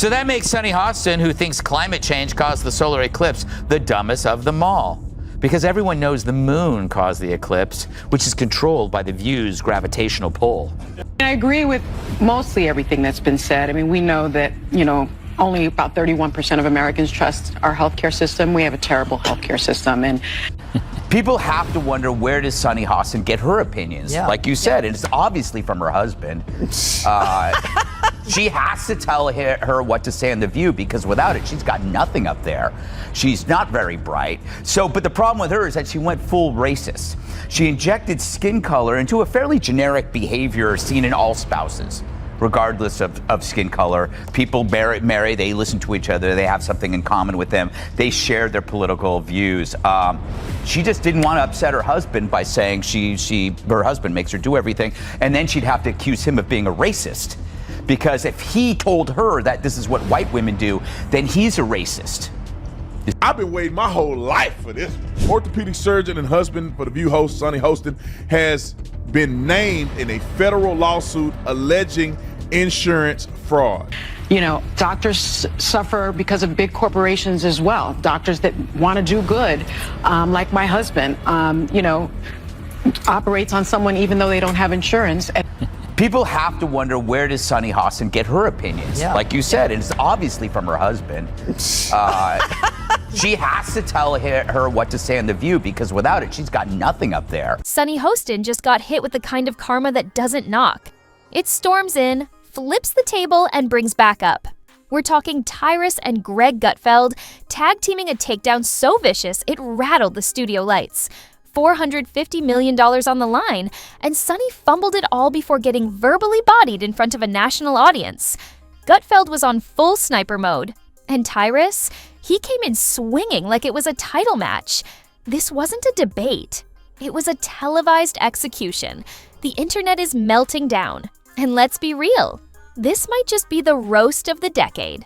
So that makes Sunny Hostin, who thinks climate change caused the solar eclipse, the dumbest of them all. Because everyone knows the moon caused the eclipse, which is controlled by the View's gravitational pull. I agree with mostly everything that's been said. I mean, we know that, only about 31% of Americans trust our healthcare system. We have a terrible healthcare system. And people have to wonder, where does Sunny Hostin get her opinions? Yeah. Like you said, it's obviously from her husband. She has to tell her what to say on The View, because without it, she's got nothing up there. She's not very bright. But the problem with her is that she went full racist. She injected skin color into a fairly generic behavior seen in all spouses, regardless of skin color. People marry, they listen to each other, they have something in common with them, they share their political views. She just didn't want to upset her husband by saying her husband makes her do everything, and then she'd have to accuse him of being a racist. Because if he told her that this is what white women do, then he's a racist. I've been waiting my whole life for this. Orthopedic surgeon and husband for The View host, Sunny Hostin, has been named in a federal lawsuit alleging insurance fraud. Doctors suffer because of big corporations as well. Doctors that want to do good, like my husband, operates on someone even though they don't have insurance. People have to wonder, where does Sunny Hostin get her opinions? Yeah. Like you said, it's obviously from her husband. She has to tell her what to say on The View, because without it, she's got nothing up there. Sunny Hostin just got hit with the kind of karma that doesn't knock. It storms in, flips the table, and brings back up. We're talking Tyrus and Greg Gutfeld, tag-teaming a takedown so vicious it rattled the studio lights. $450 million on the line, and Sunny fumbled it all before getting verbally bodied in front of a national audience. Gutfeld was on full sniper mode, and Tyrus, he came in swinging like it was a title match. This wasn't a debate. It was a televised execution. The internet is melting down. And let's be real, this might just be the roast of the decade.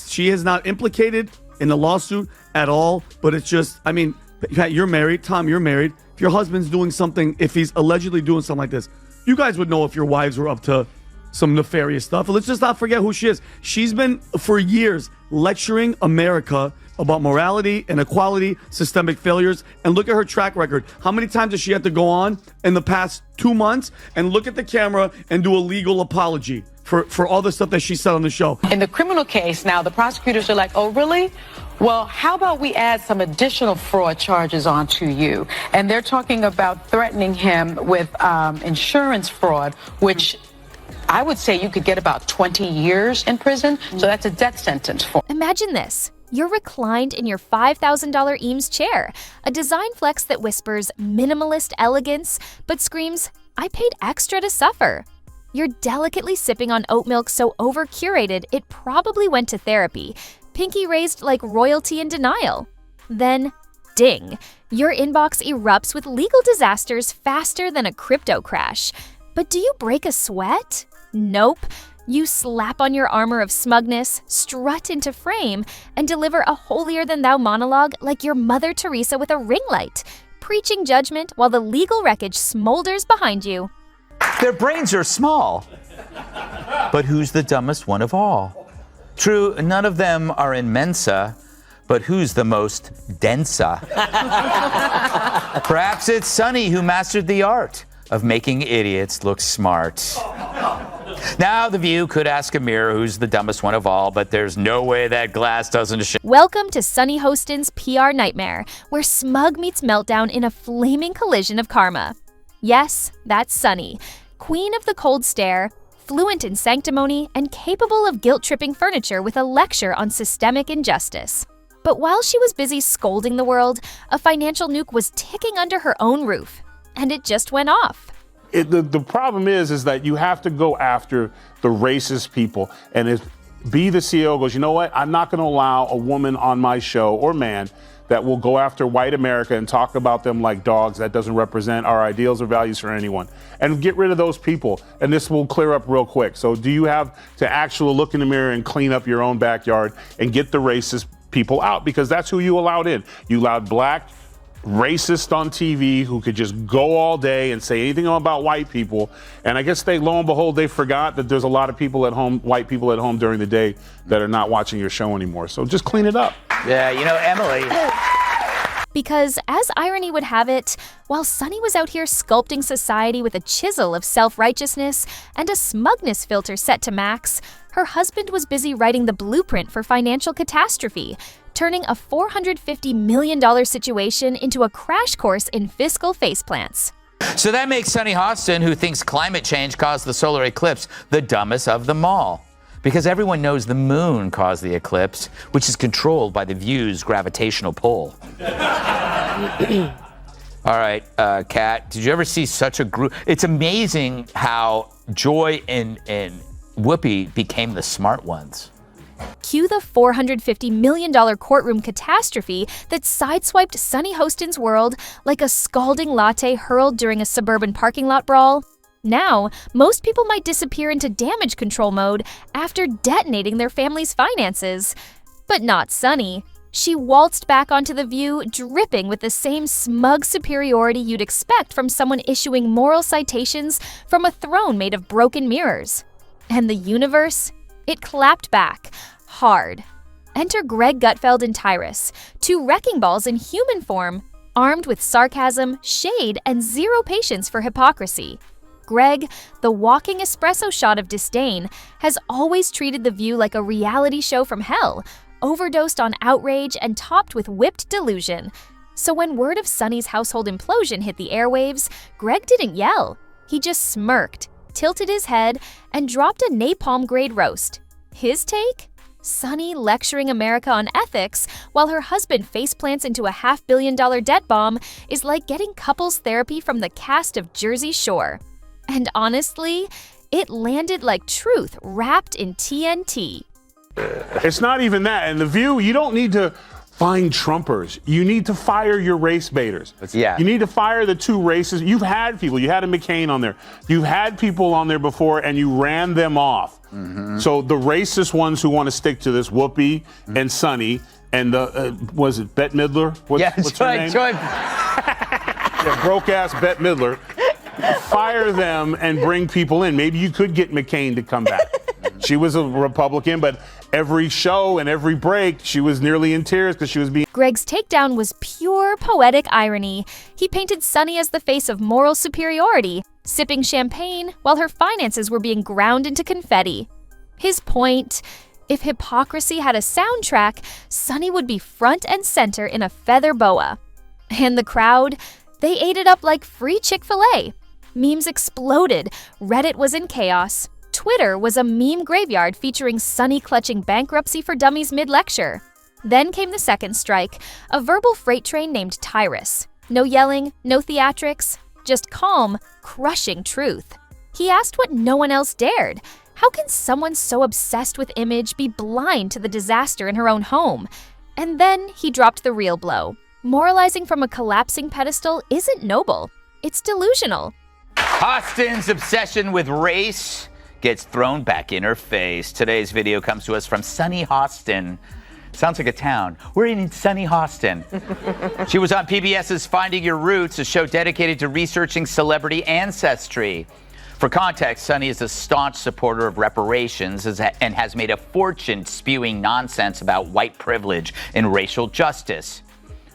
She is not implicated in the lawsuit at all, but it's just, Pat, you're married. Tom, you're married. If your husband's doing something, if he's allegedly doing something like this, you guys would know if your wives were up to some nefarious stuff. Let's just not forget who she is. She's been, for years, lecturing America about morality, inequality, systemic failures, and look at her track record. How many times does she have to go on in the past 2 months and look at the camera and do a legal apology for all the stuff that she said on the show? In the criminal case now, the prosecutors are like, oh, really? Well, how about we add some additional fraud charges onto you? And they're talking about threatening him with insurance fraud, which I would say you could get about 20 years in prison. So that's a death sentence for. Imagine this. You're reclined in your $5,000 Eames chair, a design flex that whispers minimalist elegance, but screams, I paid extra to suffer. You're delicately sipping on oat milk so over-curated it probably went to therapy, pinky raised like royalty in denial. Then, ding, your inbox erupts with legal disasters faster than a crypto crash. But do you break a sweat? Nope. You slap on your armor of smugness, strut into frame, and deliver a holier-than-thou monologue like your Mother Teresa with a ring light, preaching judgment while the legal wreckage smolders behind you. Their brains are small. But who's the dumbest one of all? True, none of them are in Mensa, but who's the most densa? Perhaps it's Sunny who mastered the art of making idiots look smart. Now, The View could ask a mirror who's the dumbest one of all, but there's no way that glass doesn't show. Welcome to Sunny Hostin's PR nightmare, where smug meets meltdown in a flaming collision of karma. Yes, that's Sunny, queen of the cold stare, fluent in sanctimony, and capable of guilt-tripping furniture with a lecture on systemic injustice. But while she was busy scolding the world, a financial nuke was ticking under her own roof, and it just went off. The problem is that you have to go after the racist people, and be the CEO goes, you know what, I'm not going to allow a woman on my show, or man, that will go after white America and talk about them like dogs. That doesn't represent our ideals or values for anyone. And get rid of those people, and this will clear up real quick. So do you have to actually look in the mirror and clean up your own backyard and get the racist people out? Because that's who you allowed in. You allowed black racist on TV who could just go all day and say anything about white people. And I guess lo and behold, they forgot that there's a lot of people at home, white people at home during the day that are not watching your show anymore. So just clean it up. Yeah, you know, Emily. Because, as irony would have it, while Sunny was out here sculpting society with a chisel of self-righteousness and a smugness filter set to max, her husband was busy writing the blueprint for financial catastrophe, turning a $450 million situation into a crash course in fiscal faceplants. So that makes Sunny Hostin, who thinks climate change caused the solar eclipse, the dumbest of them all. Because everyone knows the moon caused the eclipse, which is controlled by the View's gravitational pull. All right, Kat, did you ever see such a group? It's amazing how Joy and Whoopi became the smart ones. Cue the $450 million courtroom catastrophe that sideswiped Sunny Hostin's world like a scalding latte hurled during a suburban parking lot brawl. Now, most people might disappear into damage control mode after detonating their family's finances. But not Sunny. She waltzed back onto The View, dripping with the same smug superiority you'd expect from someone issuing moral citations from a throne made of broken mirrors. And the universe? It clapped back, hard. Enter Greg Gutfeld and Tyrus, two wrecking balls in human form, armed with sarcasm, shade, and zero patience for hypocrisy. Greg, the walking espresso shot of disdain, has always treated The View like a reality show from hell, overdosed on outrage and topped with whipped delusion. So when word of Sunny's household implosion hit the airwaves, Greg didn't yell. He just smirked, tilted his head, and dropped a napalm-grade roast. His take? Sunny lecturing America on ethics while her husband faceplants into a $500 million debt bomb is like getting couples therapy from the cast of Jersey Shore. And honestly, it landed like truth wrapped in TNT. It's not even that. And The View, you don't need to find Trumpers. You need to fire your race baiters. Yeah. You need to fire the two races. You've had people. You had a McCain on there. You've had people on there before, and you ran them off. Mm-hmm. So the racist ones who want to stick to this, Whoopi and Sunny, and the, was it Bette Midler? What's her name? Yeah, broke-ass Bette Midler. Fire them and bring people in. Maybe you could get McCain to come back. She was a Republican, but every show and every break, she was nearly in tears because she was being... Greg's takedown was pure poetic irony. He painted Sunny as the face of moral superiority, sipping champagne while her finances were being ground into confetti. His point? If hypocrisy had a soundtrack, Sunny would be front and center in a feather boa. And the crowd? They ate it up like free Chick-fil-A. Memes exploded. Reddit was in chaos. Twitter was a meme graveyard featuring Sunny clutching bankruptcy for dummies mid-lecture. Then came the second strike, a verbal freight train named Tyrus. No yelling, no theatrics, just calm, crushing truth. He asked what no one else dared. How can someone so obsessed with image be blind to the disaster in her own home? And then he dropped the real blow. Moralizing from a collapsing pedestal isn't noble. It's delusional. Hostin's obsession with race gets thrown back in her face. Today's video comes to us from Sunny Hostin. Sounds like a town. We're in Sunny Hostin. She was on PBS's Finding Your Roots, a show dedicated to researching celebrity ancestry. For context, Sunny is a staunch supporter of reparations and has made a fortune spewing nonsense about white privilege and racial justice.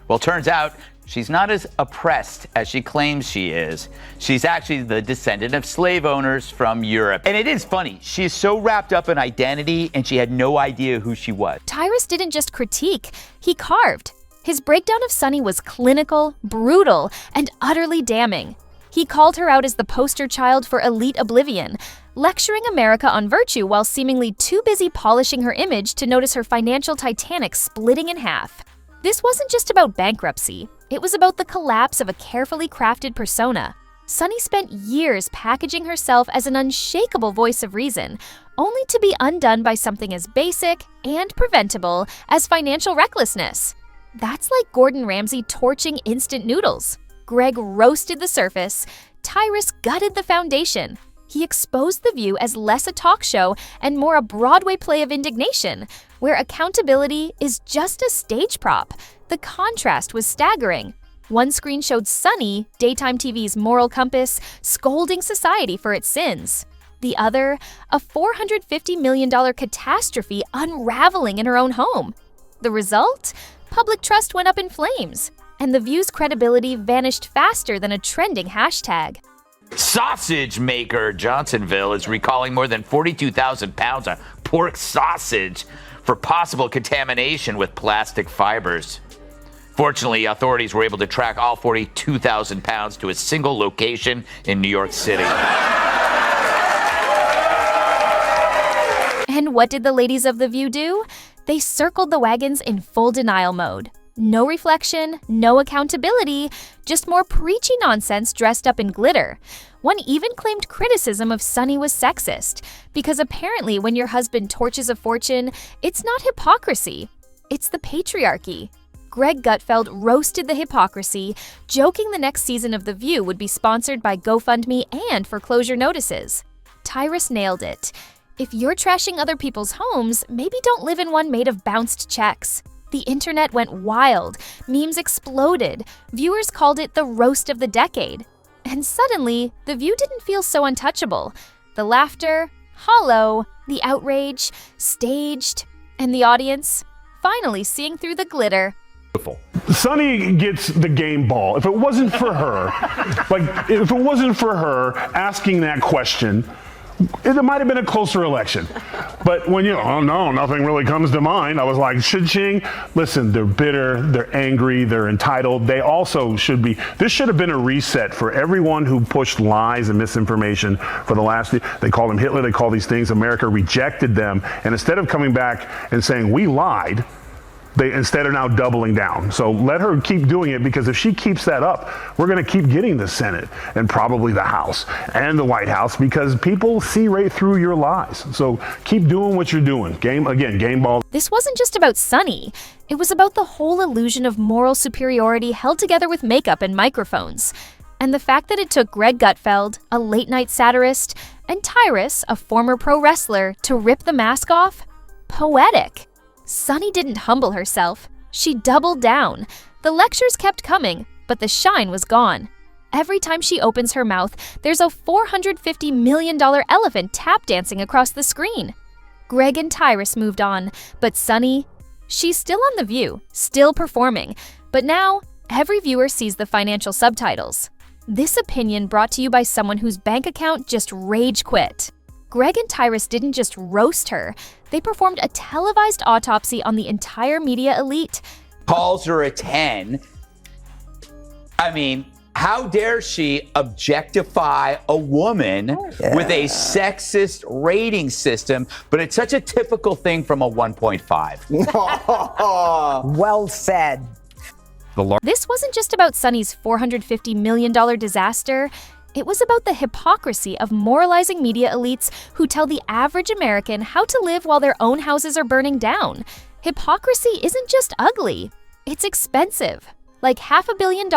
Well, turns out she's not as oppressed as she claims she is. She's actually the descendant of slave owners from Europe. And it is funny, she is so wrapped up in identity and she had no idea who she was. Tyrus didn't just critique, he carved. His breakdown of Sunny was clinical, brutal, and utterly damning. He called her out as the poster child for elite oblivion, lecturing America on virtue while seemingly too busy polishing her image to notice her financial Titanic splitting in half. This wasn't just about bankruptcy. It was about the collapse of a carefully crafted persona. Sunny spent years packaging herself as an unshakable voice of reason, only to be undone by something as basic and preventable as financial recklessness. That's like Gordon Ramsay torching instant noodles. Greg roasted the surface. Tyrus gutted the foundation. He exposed The View as less a talk show and more a Broadway play of indignation, where accountability is just a stage prop. The contrast was staggering. One screen showed Sunny, daytime TV's moral compass, scolding society for its sins. The other, a $450 million catastrophe unraveling in her own home. The result? Public trust went up in flames, and The View's credibility vanished faster than a trending hashtag. Sausage maker Johnsonville is recalling more than 42,000 pounds of pork sausage for possible contamination with plastic fibers. Fortunately, authorities were able to track all 42,000 pounds to a single location in New York City. And what did the ladies of The View do? They circled the wagons in full denial mode. No reflection, no accountability, just more preachy nonsense dressed up in glitter. One even claimed criticism of Sunny was sexist, because apparently when your husband torches a fortune, it's not hypocrisy, it's the patriarchy. Greg Gutfeld roasted the hypocrisy, joking the next season of The View would be sponsored by GoFundMe and foreclosure notices. Tyrus nailed it. If you're trashing other people's homes, maybe don't live in one made of bounced checks. The internet went wild, memes exploded, viewers called it the roast of the decade. And suddenly, The View didn't feel so untouchable. The laughter, hollow, the outrage, staged, and the audience finally seeing through the glitter. Sunny gets the game ball. If it wasn't for her, asking that question, it might have been a closer election. But when oh no, nothing really comes to mind, I was like, cha-ching. Listen, they're bitter, they're angry, they're entitled. They also should be, this should have been a reset for everyone who pushed lies and misinformation for the last, they call them Hitler, they call these things, America rejected them. And instead of coming back and saying, we lied, they instead are now doubling down. So let her keep doing it, because if she keeps that up, we're going to keep getting the Senate and probably the House and the White House, because people see right through your lies. So keep doing what you're doing. Game ball. This wasn't just about Sunny. It was about the whole illusion of moral superiority held together with makeup and microphones. And the fact that it took Greg Gutfeld, a late-night satirist, and Tyrus, a former pro wrestler, to rip the mask off? Poetic. Sunny didn't humble herself. She doubled down. The lectures kept coming, but the shine was gone. Every time she opens her mouth, there's a $450 million elephant tap dancing across the screen. Greg and Tyrus moved on, but Sunny, she's still on The View, still performing. But now, every viewer sees the financial subtitles. This opinion brought to you by someone whose bank account just rage quit. Greg and Tyrus didn't just roast her, they performed a televised autopsy on the entire media elite. Calls her a 10. I mean, how dare she objectify a woman with a sexist rating system, but it's such a typical thing from a 1.5. Well said. This wasn't just about Sunny's $450 million disaster. It was about the hypocrisy of moralizing media elites who tell the average American how to live while their own houses are burning down. Hypocrisy isn't just ugly, it's expensive. Like $500 million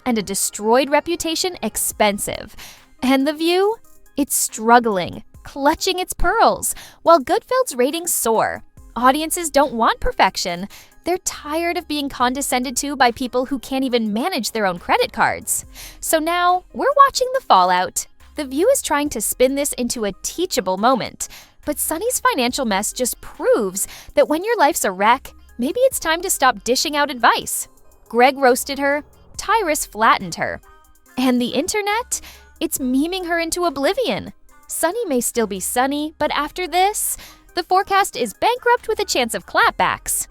and a destroyed reputation expensive. And The View? It's struggling, clutching its pearls, while Gutfeld's ratings soar. Audiences don't want perfection. They're tired of being condescended to by people who can't even manage their own credit cards. So now, we're watching the fallout. The View is trying to spin this into a teachable moment. But Sunny's financial mess just proves that when your life's a wreck, maybe it's time to stop dishing out advice. Greg roasted her, Tyrus flattened her. And the internet? It's memeing her into oblivion. Sunny may still be Sunny, but after this, the forecast is bankrupt with a chance of clapbacks.